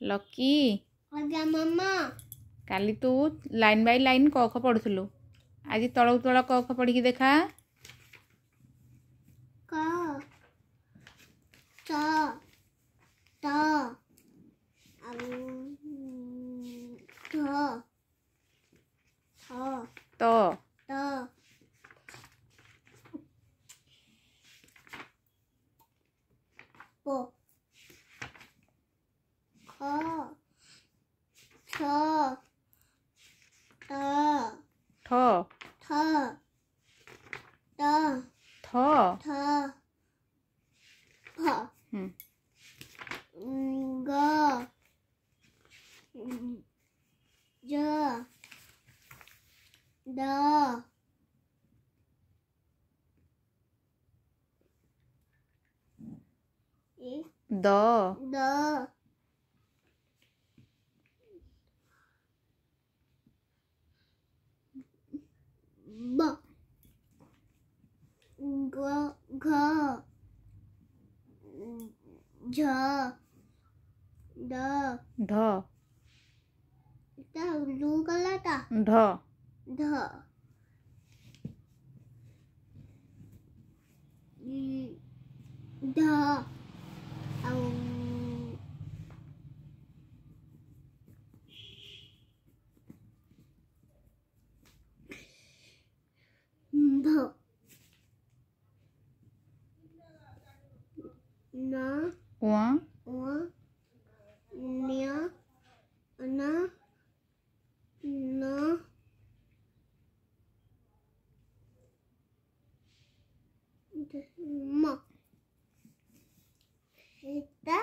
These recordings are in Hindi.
लकी आजा मम्मा काली तू लाइन बाय लाइन क ख पढ़ुलु आज तलक तल क ख पढ़ी देखा का ता ता तो ता पो खा था ता ठ था ता थ था फा हम्म, गा जा दा द द ब ग घ झ द ढ ता लू कला ता ढ ध ध औ भ न व व न्य न न म eta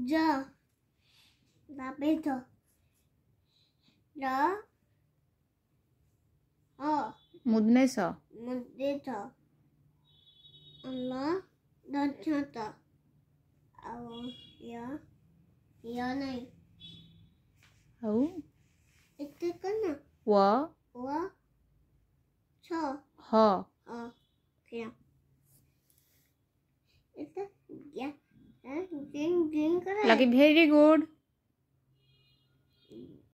ज babeto र अ मुदने स मुदेतो ल दछत औ या नहीं औ इतने करना व व छ ह क्या इतना क्या ग्रीन ग्रीन करा लकी वेरी गुड